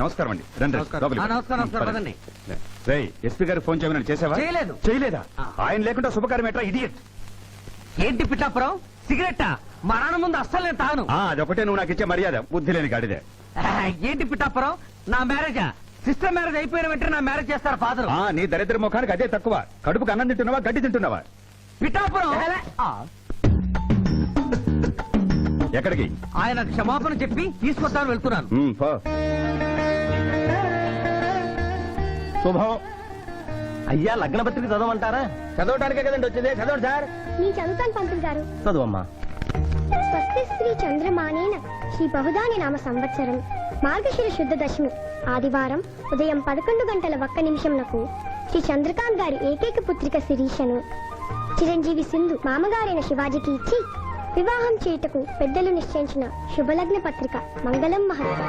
నమస్కారం అండి రండి నమస్కారం. ఎస్పీ గారు ఫోన్ చేయమని చేసావా? చేయలేదు. చేయలేదా? ఆయన లేకుండా శుభకార్యం ఎట్లా? ఇడియట్. ఏంటి పిఠాపురం సిగరెట్టా? మా నాన్న ముందు అస్సలు నేను తాను. అదొకటే నువ్వు నాకు ఇచ్చే మర్యాద. బుద్ధి లేని గాడిదే. ఏంటి పిఠాపురం నా మ్యారేజా? సిస్టర్ మ్యారేజ్ అయిపోయిన వెంటనే నా మ్యారేజ్ చేస్తారు ఫాదర్. నీ దరిద్ర ముఖానికి అదే తక్కువ. కడుపుకి అన్నం తింటున్నావా గడ్డి తింటున్నావా? పిఠాపురం ఎక్కడికి? ఆయన క్షమాపణ చెప్పి తీసుకొస్తాను వెళ్తున్నాను. శుభం. అయ్యా లగ్న పత్రిక చదవమంటారా? చదవటానికే కదండి వచ్చింది. చదవండి సార్. నీ చదువుతాను పంతులు గారు. చదువమ్మా. స్వస్తి శ్రీ చంద్రమానేన శ్రీ బహుదాని నామ సంవత్సరం మార్గశిర శుద్ధ దశమి ఆదివారం ఉదయం 11:01 శ్రీ చంద్రకాంత్ గారి ఏకైక పుత్రిక శిరీషను చిరంజీవి సింధు మామగారైన శివాజీకి ఇచ్చి వివాహం చేయుటకు పెద్దలు నిశ్చయించిన శుభలగ్న పత్రిక. మంగళం మహత్.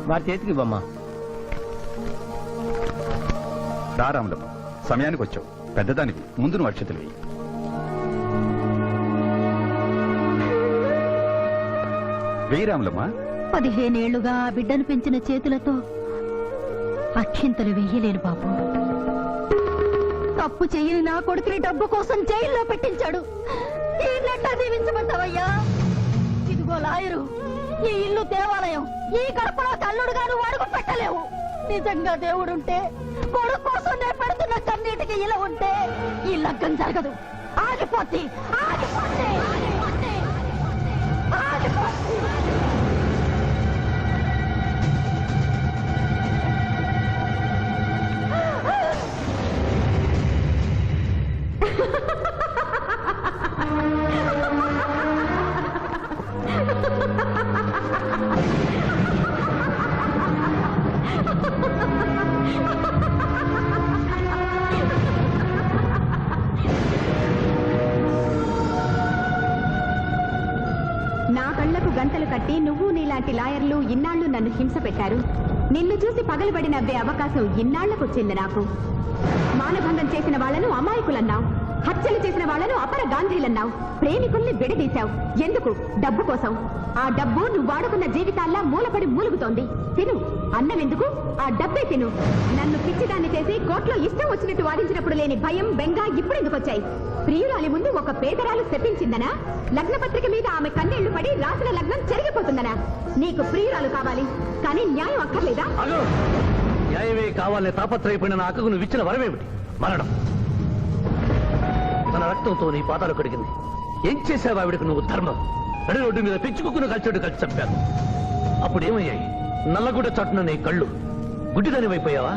వారి చేతికి బొమ్మ. రారాములమ్మ, సమయానికి వచ్చావు. పెద్దదానికి ముందు నువ్వు అక్షతలు వేయి. వేయి రాములమ్మ. 15 ఏళ్లుగా ఆ బిడ్డను పెంచిన చేతులతో అక్షింతలు వెయ్యలేను బాబు. తప్పు చేయని నా కొడుకుని డబ్బు కోసం జైల్లో పెట్టించాడు. ఈయనెట్టా దీవించమంటావయ్యా? ఇదిగో లాయరు, ఈ ఇల్లు దేవాలయం. ఈ గడపలో కల్లుడు గారు అడుగు పెట్టలేవు. నిజంగా దేవుడుంటే కొడుకు కోసం నేను పెడుతున్న కన్నీటికి ఇలా ఉంటే ఈ లగ్గం జరగదు. ఆగిపోతే ఆగిపోతే ఆగిపోతే ఆగిపోతే. నా కళ్లకు గంతలు కట్టి నువ్వు నీలాంటి లాయర్లు ఇన్నాళ్లు నన్ను హింస పెట్టారు. నిన్ను చూసి పగలబడి నవ్వే అవకాశం ఇన్నాళ్లకొచ్చింది నాకు. మానభంగం చేసిన వాళ్లను అమాయకులన్నావు, హత్యలు చేసిన వాళ్లను అపర గాంధీలన్నావు, ప్రేమికుల్ని విడదీశావు. ఎందుకు? డబ్బు కోసం. ఆ డబ్బు నువ్వు వాడుకున్న జీవితాల్లా మూలపడి మూలుగుతోంది. తిను. అన్నమెందుకు? ఆ డబ్బే తిను. నన్ను పిచ్చిదాన్ని చేసి కోర్టులో ఇష్టం వచ్చినట్టు వాదించినప్పుడు లేని భయం, బెంగ ఇప్పుడెందుకు వచ్చాయి? ప్రియురాలి ముందు ఒక పేదరాలు శపించిందనా? లగ్నపత్రిక మీద ఆమె కన్నీళ్లు పడి రాసిన లగ్నం చెరిగిపోతుందనా? నీకు ప్రియురాలు కావాలి, కానీ న్యాయం అక్కర్లేదా? న్యాయమే కావాలని తాపత్రయపడిన నా అక్కకు నువ్వు ఇచ్చిన వరమేమిటి? మరణం. తన రక్తంతో నీ పాదాలు కడిగింది. ఏం చేశావు ఆవిడకు నువ్వు? ధర్మం. నడి రోడ్డు మీద పిచ్చుకుక్కును కలిచెట్టు కలిసి చంపాను. అప్పుడు ఏమయ్యాయి? నల్లగుడ్డ చాటున నీ కళ్ళు. గుడ్డిదాని వైపోయావా?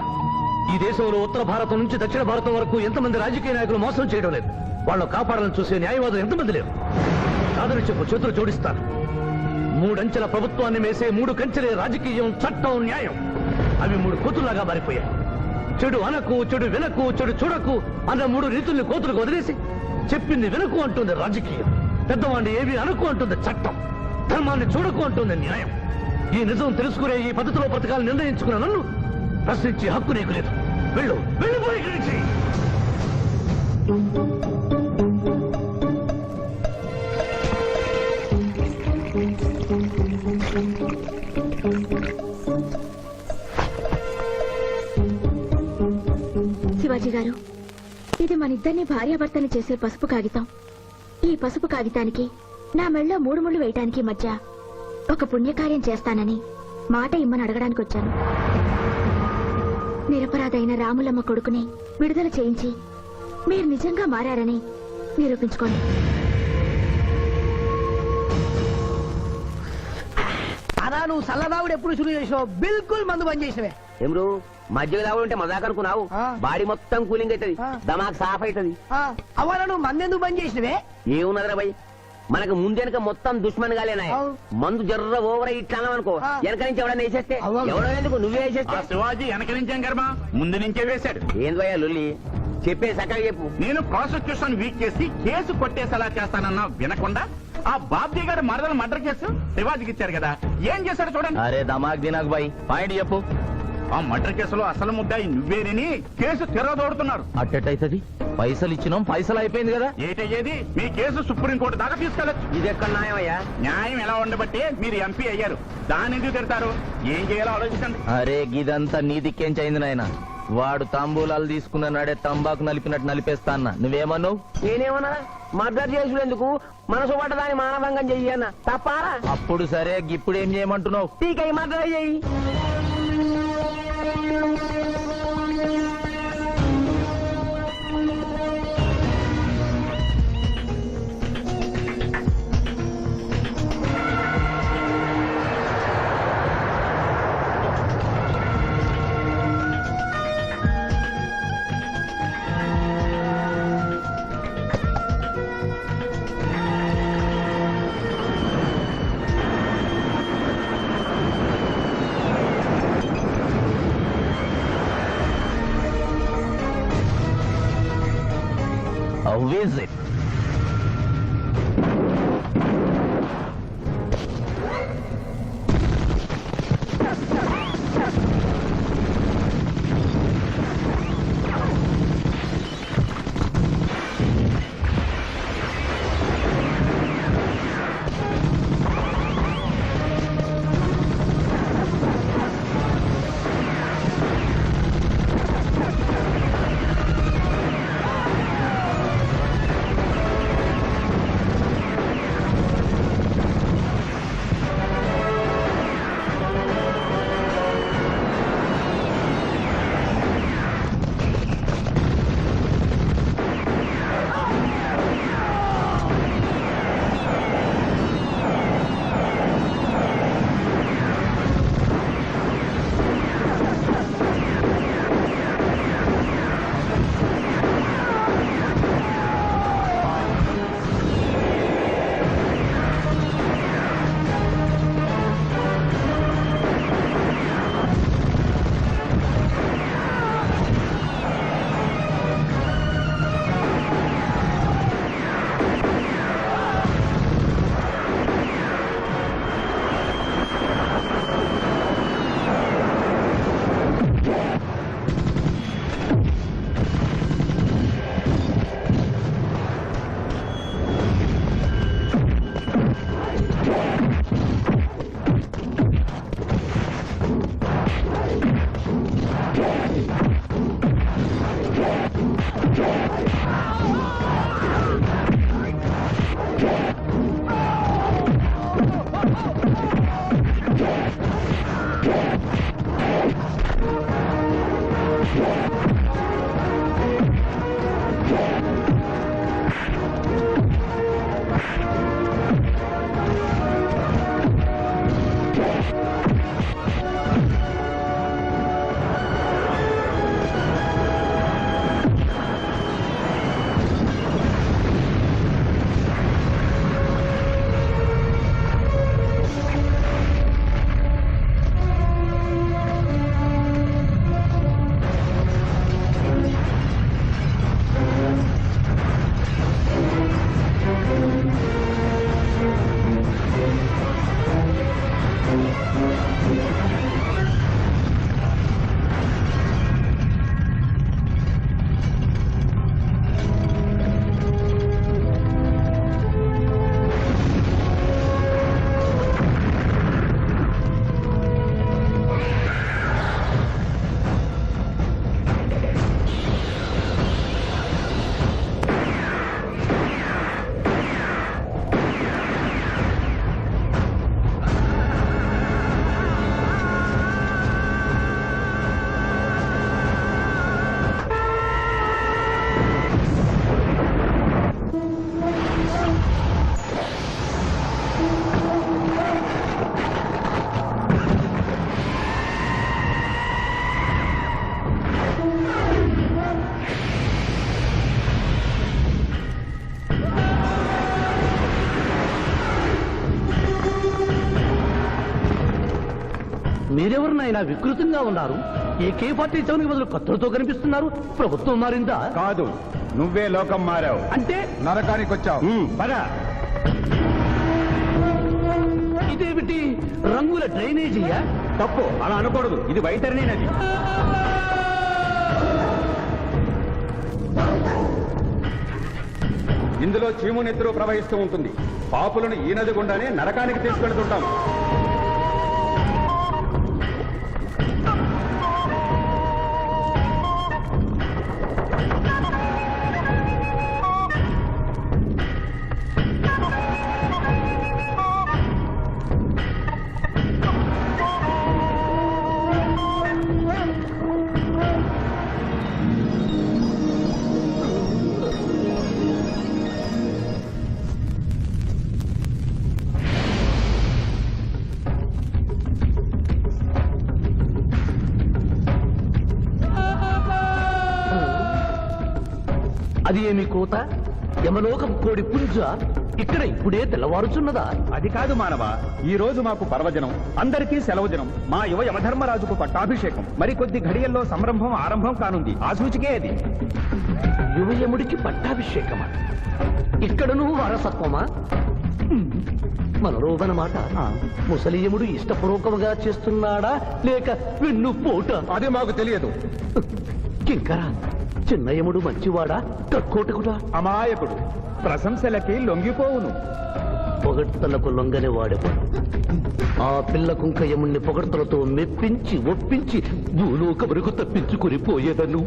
ఈ దేశంలో ఉత్తర భారతం నుంచి దక్షిణ భారతం వరకు ఎంతమంది రాజకీయ నాయకులు మోసం చేయడం లేదు? వాళ్ళు కాపాడాలని చూసే న్యాయవాదులు ఎంతమంది లేరు? కాదని చెప్పు, చేతులు జోడిస్తాను. 3 అంచెల ప్రభుత్వాన్ని మేసే 3 కంచెలే రాజకీయం, చట్టం, న్యాయం. అవి 3 కోతుల్లాగా మారిపోయాయి. చెడు అనకు, చెడు వినకు, చెడు చూడకు అన్న 3 రీతుల్ని కోతులకు వదిలేసి చెప్పింది వినకు అంటుంది రాజకీయం. పెద్దవాడిని ఏవి అనకు అంటుంది చట్టం. ధర్మాన్ని చూడకు అంటుంది న్యాయం. ఈ నిజం తెలుసుకునే ఈ పద్ధతిలో బ్రతకాలను నిర్ణయించుకున్న నన్ను ప్రశ్నించే హక్కు నీకు లేదు. వెళ్ళు, వెళ్ళిపోయి ఇక్కడి నుంచి. శివాజీ గారు, ఇది మన ఇద్దరిని భార్యాభర్తని చేసే పసుపు కాగితం. ఈ పసుపు కాగితానికి నా మెళ్ళో 3 ముళ్ళు వేయటానికి మధ్య ఒక పుణ్యకార్యం చేస్తానని మాట ఇమ్మని అడగడానికి వచ్చాను. నిరపరాధైన రాములమ్మ కొడుకుని విడుదల చేయించి మీరు నిజంగా మారారని నిరూపించుకోండి. అలా నువ్వు చల్లదావుడు ఎప్పుడు శురు చేసినావు? బిల్కుల్ మందు బంద్ చేసినవే. ఏమరు మధ్య తాగుంటే మజాక్ అనుకున్నావు? బాడీ మొత్తం కూలింగ్ అవుతుంది, దమాక్ సాఫ్ అవుతుంది. అవ్వాల నువ్వు మందెందుకు బంద్ చేసినవే? ఏమున్నదిరా భయ్, మనకు ముందెనక మొత్తం దుష్మన్ గాలేనా? మందు జర్ర ఓవర్ ఇట్లా అనుకో, వెనక నుంచి ఎవడన్నా వేసేస్తే ఎవడో ఎందుకు నువ్వే వేసేస్తే? శివాజీ వెనక నుంచేం కర్మ, ముందు నుంచే వేశాడు. ఏం భయ్యా లొల్లి? చెప్పే సక్కగా చెప్పు. నేను ప్రాసిక్యూషన్ వీక్ చేసి కేసు కొట్టేసేలా చేస్తానన్నా వినకుండా ఆ బాబ్జీ గారి మరదలు మర్డర్ కేసు శివాజీకి ఇచ్చారు కదా, ఏం చేశాడు చూడండి. అరే దమాక్ దినాక్ బాయ్, పాయింట్ చెప్పు. ఆ మర్డర్ కేసులో అసలు ముద్దాయి నువ్వేనని కేసు తిరగదోడుతున్నారు. అట్టెట్టయితది? పైసలు ఇచ్చినాం, పైసలు అయిపోయింది కదా. ఏటయ్యేది? మీ కేసు సుప్రీంకోర్టు దాకా తీసుకెళ్లొచ్చు. ఇది ఎక్కడ న్యాయమయ్యా? న్యాయం ఎలా ఉండబట్టే మీరు ఎంపీ అయ్యారు. దాన్ని ఎందుకు తిడతారు? ఏం చేయాలో ఆలోచించండి. అరే గిదంతా నీ దిక్కేం చైంది నాయన. వాడు తాంబూలాలు తీసుకున్న నాడే తంబాకు నలిపినట్టు నలిపేస్తా అన్న. నువ్వేమన్నావు? నేనేమన్నా మర్డర్ చేసుడెందుకు, మనసు పట్టదాన్ని మానభంగం చెయ్యన్న తప్పారా? అప్పుడు సరే, ఇప్పుడు ఏం చేయమంటున్నావు? టీకై మర్డర్ చెయ్యి. How is it? మీరెవరినైనా వికృతంగా ఉన్నారు. ఏకే పార్టీ చౌనికి బదులు కత్తులతో కనిపిస్తున్నారు. ప్రభుత్వం మారిందా? కాదు, నువ్వే లోకం మారావు. అంటే నరకానికి వచ్చావు. ఇదేమిటి? రంగుల డ్రైనేజీయా? తప్పు, అలా అనకూడదు. ఇది వైతరణి నది. ఇందులో చీము నెత్తురు ప్రవహిస్తూ ఉంటుంది. పాపులను ఈ నది గుండానే నరకానికి తీసుకెళ్తుంటాం. అది ఏమి కోత? యమలోకం కోడి పుంజ ఇక్కడ ఇప్పుడే తెల్లవారుచున్నదా? అది కాదు మానవ, ఈ రోజు మాకు పర్వదినం, అందరికీ సెలవు దినం. మా యువ యమధర్మరాజుకు పట్టాభిషేకం. మరి కొద్ది ఘడియల్లో సంరంభం ఆరంభం కానుంది. ఆ సూచికే అది. యువయముడికి పట్టాభిషేకమా? ఇక్కడను వారసత్వమా? మనరోగనమాట. ముసలియముడు ఇష్టపూర్వకముగా చేస్తున్నాడా లేక వెన్ను పోట? అది మాకు తెలియదు. కింకరా, చిన్నయముడు మంచివాడా కక్కోటకుడా? అమాయకుడు, ప్రశంసలకి లొంగిపోవును. పొగడ్తలకు లొంగని వాడెవడు? ఆ పిల్ల కుంకయముణ్ణి పొగడ్తలతో మెప్పించి ఒప్పించి భూలోకమునకు తప్పించుకుని పోయేదను.